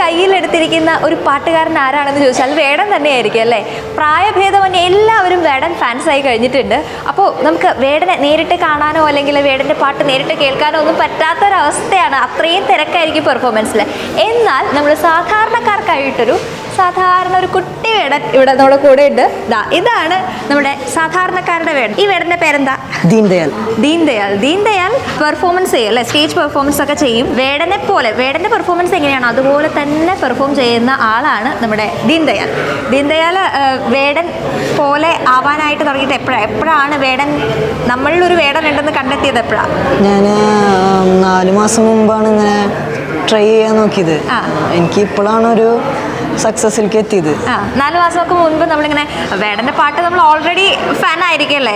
കയ്യിലെടുത്തിരിക്കുന്ന ഒരു പാട്ടുകാരൻ ആരാണെന്ന് ചോദിച്ചാൽ വേടൻ തന്നെയായിരിക്കും അല്ലേ? പ്രായഭേദമന്യേ എല്ലാവരും വേടൻ ഫാൻസായി കഴിഞ്ഞിട്ടുണ്ട്. അപ്പോൾ നമുക്ക് വേടനെ നേരിട്ട് കാണാനോ അല്ലെങ്കിൽ വേടൻ്റെ പാട്ട് നേരിട്ട് കേൾക്കാനോ ഒന്നും പറ്റാത്തൊരവസ്ഥയാണ്. അത്രയും തിരക്കായിരിക്കും പെർഫോമൻസിൽ. എന്നാൽ നമ്മൾ സാധാരണക്കാർക്കായിട്ടൊരു കുട്ടി വേടൻ ഇവിടെ നമ്മുടെ കൂടെ ഉണ്ട്. ഇതാണ് നമ്മുടെ സാധാരണക്കാരുടെ വേടൻ. ഈ വേടന്റെ പേരെന്താ? ദീൻദയാൽ പെർഫോമൻസ് ചെയ്യും അല്ലെ? സ്റ്റേജ് പെർഫോമൻസ് ഒക്കെ ചെയ്യും. വേടന്റെ പെർഫോമൻസ് എങ്ങനെയാണോ അതുപോലെ തന്നെ പെർഫോം ചെയ്യുന്ന ആളാണ് നമ്മുടെ ദീൻദയാൽ. വേടൻ പോലെ ആവാനായിട്ട് തുടങ്ങിയിട്ട് എപ്പോഴാണ് വേടൻ നമ്മളിലൊരു വേടൻ ഉണ്ടെന്ന് കണ്ടെത്തിയത് എപ്പോഴാണ്? ഞാൻ 4 മാസം മുമ്പാണ് ഇങ്ങനെ ട്രൈ ചെയ്യാൻ നോക്കിയത്. എനിക്ക് ഇപ്പോഴാണ് ഒരു സക്സസിലേക്ക് എത്തിയത്. 4 മാസമൊക്കെ മുൻപ് നമ്മളിങ്ങനെ വേടൻ്റെ പാട്ട് നമ്മൾ ഓൾറെഡി ഫാൻ ആയിരിക്കുമല്ലേ?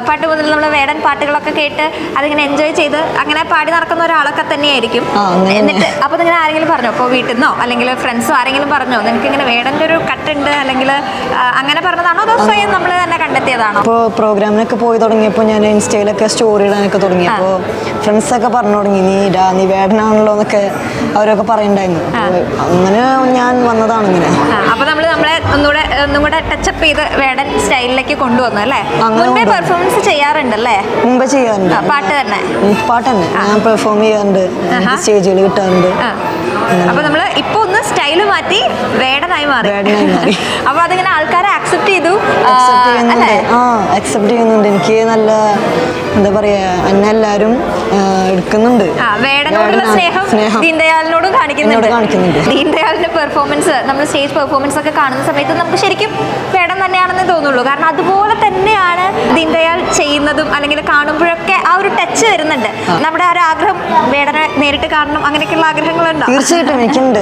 പാട്ട് മുതൽ നമ്മൾ വേടൻ പാട്ടുകളൊക്കെ കേട്ട് അതിങ്ങനെ എൻജോയ് ചെയ്ത് അങ്ങനെ പാടി നടക്കുന്ന ഒരാളൊക്കെ തന്നെയായിരിക്കും. എന്നിട്ട് അപ്പോൾ നിങ്ങൾ ആരെങ്കിലും പറഞ്ഞോ? ഇപ്പോൾ വീട്ടിൽ നിന്നോ അല്ലെങ്കിൽ ഫ്രണ്ട്സോ ആരെങ്കിലും പറഞ്ഞോ നിങ്ങൾക്ക് ഇങ്ങനെ വേടൻ്റെ ഒരു കട്ടുണ്ട് അല്ലെങ്കിൽ അങ്ങനെ പറഞ്ഞതാണോ അതോ സ്വയം നമ്മൾ തന്നെ കണ്ടെത്തിയതാണോ? ഇപ്പോൾ പ്രോഗ്രാമിനൊക്കെ പോയി തുടങ്ങിയപ്പോൾ ഞാൻ ഇൻസ്റ്റയിലൊക്കെ സ്റ്റോറി ഇടാനൊക്കെ തുടങ്ങിയപ്പോൾ ഫ്രണ്ട്സൊക്കെ പറഞ്ഞു തുടങ്ങി നീ വേടനാണല്ലോ എന്നൊക്കെ അവരൊക്കെ പറയുന്നുണ്ടായിരുന്നു. അങ്ങനെ ഞാൻ വന്നതാണ്. അപ്പൊ നമ്മളെ ഒന്നും കൂടെ ടച്ചപ്പ് ചെയ്ത് വേടൻ സ്റ്റൈലിലേക്ക് കൊണ്ടുവന്നു അല്ലേ? മുൻപേ പെർഫോമൻസ് ചെയ്യാറുണ്ടല്ലേ? മുമ്പ് ചെയ്യാറുണ്ട്. പാട്ട് തന്നെ ഞാൻ പെർഫോം ചെയ്യാറുണ്ട്, സ്റ്റേജുകൾ കിട്ടാറുണ്ട്. അപ്പൊ നമ്മള് ഇപ്പൊ ഒന്ന് സ്റ്റൈല് മാറ്റി വേടനായി മാറി. അപ്പൊ അതിങ്ങനെ ആൾക്കാരെ അക്സെപ്റ്റ് ചെയ്തു. അക്സെപ്റ്റ് ചെയ്യുന്നുണ്ട്. എനിക്ക് നല്ല എന്താ പറയാ എന്നെ എല്ലാരും എടുക്കുന്നുണ്ട്. വേടനോടുള്ള സ്നേഹം ദീൻദയാലിനോടും കാണിക്കുന്നുണ്ട്. ദീൻദയാലിന്റെ പെർഫോമൻസ് നമ്മൾ സ്റ്റേജ് പെർഫോമൻസ് ഒക്കെ കാണുന്ന സമയത്ത് നമുക്ക് ശരിക്കും വേടൻ തന്നെയാണെന്ന് തോന്നുള്ളൂ. കാരണം അതുപോലെ തന്നെയാണ് ദീൻദയാൽ ചെയ്യുന്നതും അല്ലെങ്കിൽ കാണുമ്പോഴൊക്കെ ആ ഒരു ടച്ച് വരുന്നുണ്ട്. നമ്മുടെ ആ ഒരു ആഗ്രഹം വേടനെ നേരിട്ട് കാണണം അങ്ങനെയൊക്കെയുള്ള ആഗ്രഹങ്ങളുണ്ടോ? തീർച്ചയായിട്ടും എനിക്കുണ്ട്.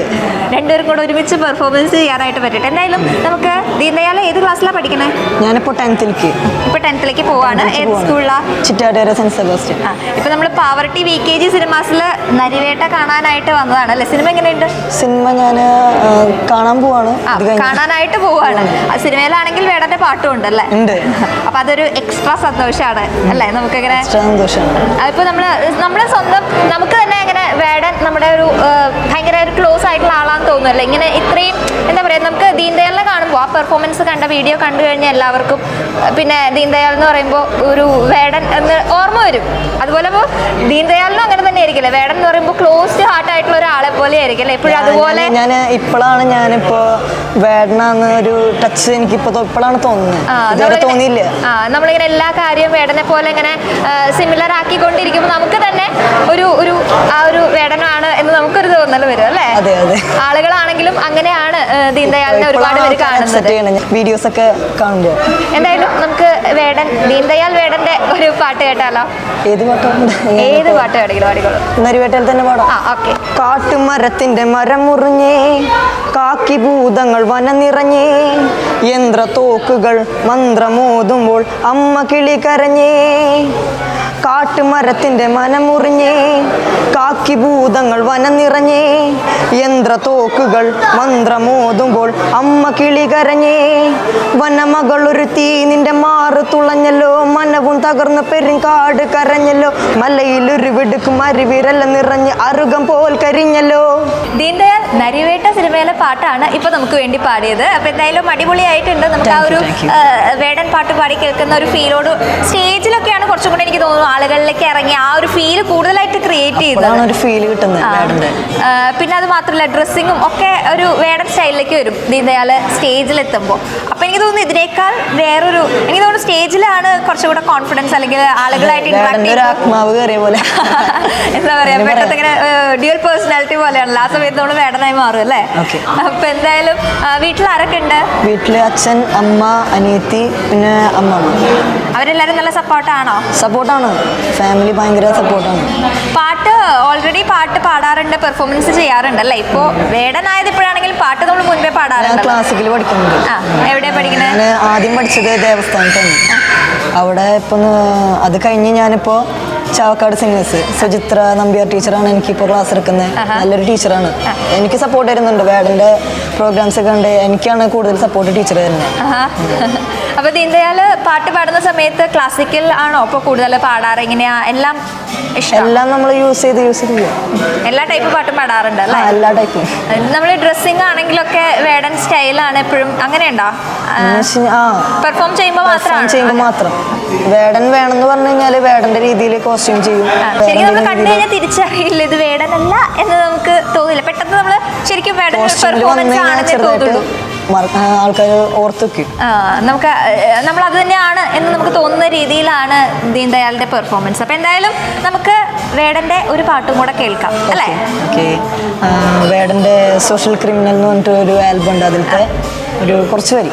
രണ്ടുപേരും കൂടെ ഒരുമിച്ച് പെർഫോമൻസ് ചെയ്യാനായിട്ട് പറ്റട്ടെ. എന്തായാലും നമുക്ക് ദീൻദയാൽ ഏത് ക്ലാസ്സിലാണ് പഠിക്കണേ? ഞാനിപ്പോൾ 10th പോവാണ്. ഏത് സ്കൂളിലാണ്? Chittattukara saint Sebastian. ഇപ്പൊ നമ്മൾ പാവർട്ടി VKG സിനിമാസിൽ നരിവേട്ട കാണാനായിട്ട് വന്നതാണ് അല്ലെ? സിനിമ എങ്ങനെയുണ്ട്? സിനിമ ഞാൻ കാണാനായിട്ട് പോവാണ്. സിനിമയിലാണെങ്കിൽ വേടന്റെ പാട്ടും ഉണ്ട് അല്ലേ? അപ്പൊ അതൊരു എക്സ്ട്രാ സന്തോഷമാണ് അല്ലേ? നമുക്കിങ്ങനെ ഇപ്പൊ നമ്മളെ സ്വന്തം നമുക്ക് തന്നെ ഇങ്ങനെ വേടൻ നമ്മുടെ ഒരു ഭയങ്കര ഒരു ക്ലോസ് ആയിട്ടുള്ള ആളാന്ന് തോന്നുന്നല്ലേ? ഇങ്ങനെ ഇത്രയും എന്താ പറയാ നമുക്ക് ദീൻദയാലിനെ കാണുമ്പോൾ ആ പെർഫോമൻസ് കണ്ട വീഡിയോ കണ്ടു കഴിഞ്ഞാൽ എല്ലാവർക്കും പിന്നെ ദീൻദയാൽ എന്ന് പറയുമ്പോൾ ഒരു വേടൻ എന്ന് ഓർമ്മ വരും. അതുപോലെ ഇപ്പോൾ ദീൻദയാലിനും അങ്ങനെ തന്നെ ആയിരിക്കില്ലേ? വേടൻ എന്ന് പറയുമ്പോൾ ക്ലോസ്ഡ് ഹാർട്ട് ആയിട്ടുള്ള ഒരാളെ പോലെ ആയിരിക്കില്ലേ എപ്പോഴും? അതുപോലെ ഇപ്പോഴാണ് ഞാനിപ്പോ വേടനാന്ന് ഒരു ടച്ച് എനിക്ക് ഇപ്പോഴാണ് തോന്നുന്നത്. തോന്നിയില്ല. നമ്മളിങ്ങനെ എല്ലാ കാര്യവും വേടനെ പോലെ ഇങ്ങനെ സിമിലർ ആക്കിക്കൊണ്ടിരിക്കുമ്പോൾ നമുക്ക് തന്നെ ആ ഒരു വേടനാണ് എന്ന് നമുക്കൊരു തോന്നൽ വരും അല്ലേ? ആളുകളാണെങ്കിലും അങ്ങനെയാണ് ദീൻദയാലിനെ ഒരുപാട് പേര് കാണുന്നത് വീഡിയോസ് ഒക്കെ കാണുമ്പോൾ. എന്തായാലും നമുക്ക് ദീൻദയാൽ വേടന്റെ ഒരു പാട്ട് കേട്ടാലോ? ഏത് പാട്ട് പാടിക്കോളൂ. നരിവേട്ടയിൽ തന്നെ പാടാം. കാട്ടുമരത്തിന്റെ മരം മുറിഞ്ഞേ, കാക്കി ഭൂതങ്ങൾ വനം നിറഞ്ഞേ, യന്ത്രത്തോക്കുകൾ മന്ത്രമോതുമ്പോൾ അമ്മ കിളി കരഞ്ഞേ. കാട്ടുമരത്തിന്റെ മനം മുറിഞ്ഞേ, കാക്കി ഭൂതങ്ങൾ വനം നിറഞ്ഞേ, യന്ത്രത്തോക്കുകൾ മന്ത്രമോതുമ്പോൾ അമ്മ കിളി കരഞ്ഞേ. വനമകളൊരു തീ നിന്റെ മാറ് തുളഞ്ഞല്ലോ, മനവും തകർന്ന പെരുങ്കാട് കരഞ്ഞല്ലോ, മലയിലൊരു വിടുക്കും അരുവിരല്ല നിറഞ്ഞ് അരുകം പോൽ കരിഞ്ഞല്ലോ. ദീൻദയാൽ നരിവേട്ട സിനിമയിലെ പാട്ടാണ് ഇപ്പൊ നമുക്ക് വേണ്ടി പാടിയത്. അപ്പൊ എന്തായാലും അടിപൊളിയായിട്ടുണ്ട്. നമുക്ക് ആ ഒരു വേടൻ പാട്ട് പാടി കേൾക്കുന്ന ഒരു ഫീലോട് സ്റ്റേജിലൊക്കെയാണ് കുറച്ചും കൂടെ എനിക്ക് തോന്നുന്നു ആളുകളിലേക്ക് ഇറങ്ങി ആ ഒരു ഫീല് കൂടുതലായിട്ട് ക്രിയേറ്റ് ചെയ്യുന്നത്. പിന്നെ അത് മാത്രമല്ല ഡ്രസ്സിങ്ങും ഒക്കെ ഒരു വേടൻ സ്റ്റൈലിലേക്ക് വരും ദീൻദയാൽ സ്റ്റേജിലെത്തുമ്പോൾ. അപ്പൊ എനിക്ക് തോന്നുന്നു ഇതിനേക്കാൾ വേറൊരു എനിക്ക് തോന്നുന്നു സ്റ്റേജിലാണ് കുറച്ചുകൂടെ കോൺഫിഡൻസ് അല്ലെങ്കിൽ ആളുകളായിട്ട് എന്താ പറയാ പെട്ടെന്ന് ഇങ്ങനെ ഡ്യുവൽ പേഴ്സണാലിറ്റി പോലെയാണല്ലോ. ആ സമയത്ത് നമ്മൾ വേടനായി മാറും അല്ലേ? അപ്പൊ എന്തായാലും വീട്ടിൽ ആരൊക്കെ ഉണ്ട്? വീട്ടില് അച്ഛൻ, അമ്മ, അനിയത്തി, പിന്നെ അമ്മ. അവരെല്ലാരും നല്ല സപ്പോർട്ടാണോ? സപ്പോർട്ടാണ്. ഫാമിലി ഭയങ്കര സപ്പോർട്ടാണ്. ഓൾറെഡി പാട്ട് പാടാറുണ്ട്, പെർഫോമൻസ് ചെയ്യാറുണ്ട് അല്ലേ? ഇപ്പോ വേടനായത് ഇപ്പോഴാണെങ്കിലും പാട്ട് നമ്മൾ മുൻപേ പാടാറുണ്ട്. ക്ലാസിക്കൽ പഠിക്കുന്നുണ്ട്. എവിടെയാ പഠിക്കുന്നത്? ആദ്യം പഠിച്ചത് ദേവസ്ഥാനത്താണ്. അവിടെ ഇപ്പൊ അത് കഴിഞ്ഞ് ഞാനിപ്പോ ചാവക്കാട് സിംഗേഴ്സ് സുചിത്ര നമ്പ്യാർ ടീച്ചറാണ് എനിക്കിപ്പോൾ ക്ലാസ് എടുക്കുന്നത്. നല്ലൊരു ടീച്ചറാണ്, എനിക്ക് സപ്പോർട്ട് തരുന്നുണ്ട്. വേടൻ്റെ പ്രോഗ്രാംസ് ഒക്കെ ഉണ്ട്, എനിക്കാണ് കൂടുതൽ സപ്പോർട്ട് ടീച്ചർ തരുന്നത്. അപ്പൊ ദീൻദയാൽ പാട്ട് പാടുന്ന സമയത്ത് ക്ലാസിക്കൽ ആണോ അപ്പൊ കൂടുതൽ പാടാറ്? എങ്ങനെയാ? എല്ലാം എല്ലാം നമ്മൾ യൂസ് ചെയ്ത് എല്ലാ ടൈപ്പ് പാട്ടും പാടാറുണ്ട് അല്ലേ? എല്ലാ ടൈപ്പും. നമ്മൾ ഡ്രസ്സിംഗ് ആണെങ്കിലൊക്കെ വേടൻ സ്റ്റൈലാണ് എപ്പോഴും, അങ്ങനെയുണ്ടോ? പെർഫോം ചെയ്യുമ്പോൾ മാത്രം വേടൻ വേണമെന്ന് പറഞ്ഞു കഴിഞ്ഞാൽ വേടന്റെ രീതിയിൽ കോസ്റ്റ്യൂം ചെയ്യും. ശരിക്കും നമ്മൾ കണ്ടു കഴിഞ്ഞാൽ തിരിച്ചറിയില്ല ഇത് വേടനല്ല എന്ന് നമുക്ക് തോന്നില്ല. പെട്ടെന്ന് നമ്മൾ ശരിക്കും വേടൻ പെർഫോമൻസ് ആണെന്ന് തോന്നുള്ളൂ. ആൾക്കാർ ഓർത്തു വെക്കും, നമുക്ക് നമ്മൾ അത് തന്നെയാണ് എന്ന് നമുക്ക് തോന്നുന്ന രീതിയിലാണ് ദീൻദയാലിന്റെ പെർഫോമൻസ്. അപ്പൊ എന്തായാലും നമുക്ക് വേടന്റെ ഒരു പാട്ടും കൂടെ കേൾക്കാം അല്ലേ? വേടന്റെ സോഷ്യൽ ക്രിമിനൽ എന്ന് പറഞ്ഞിട്ട് ഒരു ആൽബം ഉണ്ട്, അതിലത്തെ ഒരു കുറച്ച് വരി.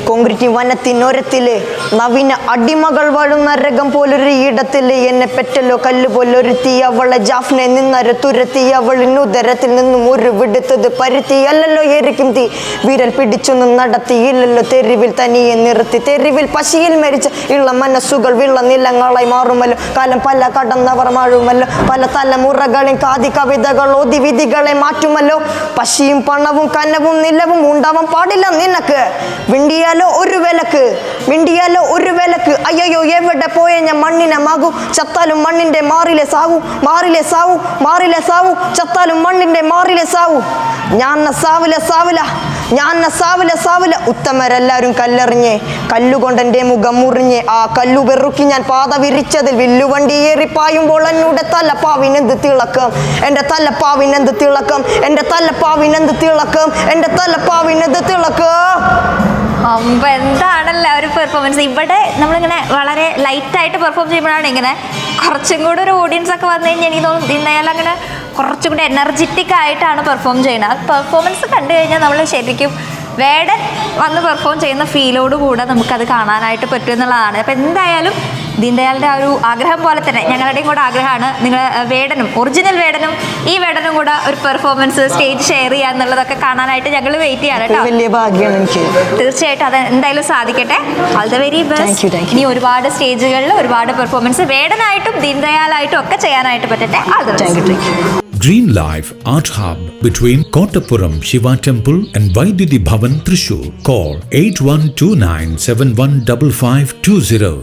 കോൺക്രീറ്റ് വനത്തിനൊരത്തില് നവീന അടിമകൾ വാഴും നരകം പോലൊരു ഇടത്തില് എന്നെ പെറ്റല്ലോ കല്ല് പോലൊരുത്തി അവളെ ജാഫ്നെ നിന്നര തുരത്തി അവളിനുദരത്തിൽ നിന്നും ഒരു വിടുത്തത് പരുത്തി അല്ലല്ലോ എരിക്കും തീ വിരൽ പിടിച്ചൊന്നും നടത്തി ഇല്ലല്ലോ തെരുവിൽ തനിയെ നിർത്തി തെരുവിൽ പശിയിൽ മരിച്ച ഇള്ള മനസ്സുകൾ വിള്ള നിലങ്ങളായി മാറുമല്ലോ കാലം പല കടന്നവർ മാറുമല്ലോ പല തലമുറകളെയും കാതി കവിതകൾ ഓതി വിധികളെ മാറ്റുമല്ലോ പശിയും പണവും കനവും നിലവും ഉണ്ടാവാൻ പാടില്ല നിനക്ക് വിണ്ടിയാലോ ഒരു വിലക്ക് അയ്യോ എവിടെ പോയ ഞാൻ മണ്ണിനെ മാകൂ ചത്താലും മണ്ണിന്റെ മാറിലെ സാവു ചത്താലും മണ്ണിന്റെ മാറിലെ സാവു ഞാൻ സാവില ഉത്തമരെല്ലാരും കല്ലെറിഞ്ഞേ കല്ലുകൊണ്ടെന്റെ മുഖം മുറിഞ്ഞേ ആ കല്ലു വെറുക്കി ഞാൻ പാത വിരിച്ചതിൽ വില്ലുവണ്ടി ഏറിപ്പായുമ്പോൾ എന്നോട് തലപ്പാവിനെന്ത് തിളക്കം എന്റെ തലപ്പാവിനെന്ത് തിളക്കം എന്താണല്ലോ ഒരു പെർഫോമൻസ്. ഇവിടെ നമ്മളിങ്ങനെ വളരെ ലൈറ്റായിട്ട് പെർഫോം ചെയ്യുമ്പോഴാണ് ഇങ്ങനെ കുറച്ചും കൂടെ ഒരു ഓഡിയൻസ് ഒക്കെ വന്നു കഴിഞ്ഞാൽ എനിക്ക് തോന്നുന്നു ദീൻദയാൽ അങ്ങനെ കുറച്ചും കൂടെ എനർജറ്റിക് ആയിട്ടാണ് പെർഫോം ചെയ്യുന്നത്. ആ പെർഫോമൻസ് കണ്ടു കഴിഞ്ഞാൽ നമ്മൾ ശരിക്കും വേടൻ വന്ന് പെർഫോം ചെയ്യുന്ന ഫീലോടുകൂടെ നമുക്കത് കാണാനായിട്ട് പറ്റും എന്നുള്ളതാണ്. അപ്പം എന്തായാലും ദീൻദയാലിൻ്റെ ആ ഒരു ആഗ്രഹം പോലെ തന്നെ ഞങ്ങളുടെയും കൂടെ ആഗ്രഹമാണ് നിങ്ങൾ വേടനും ഒറിജിനൽ വേടനും ഈ വേടനും കൂടെ ഒരു പെർഫോമൻസ് സ്റ്റേജ് ഷെയർ ചെയ്യുക എന്നുള്ളതൊക്കെ കാണാനായിട്ട് ഞങ്ങൾ വെയിറ്റ് ചെയ്യാണ് കേട്ടോ. വലിയ ഭാഗ്യമാണ് എനിക്ക്. തീർച്ചയായിട്ടും അത് എന്തായാലും സാധിക്കട്ടെ. All the very best. ഇനി ഒരുപാട് സ്റ്റേജുകളിൽ ഒരുപാട് പെർഫോമൻസ് വേടനായിട്ടും ദീൻദയാലായിട്ടും ഒക്കെ ചെയ്യാനായിട്ട് പറ്റട്ടെ. All the best. Green Life Art Hub between Kottapuram Shiva Temple and Vaidudi Bhavan, Thrissur. Call 8129715520.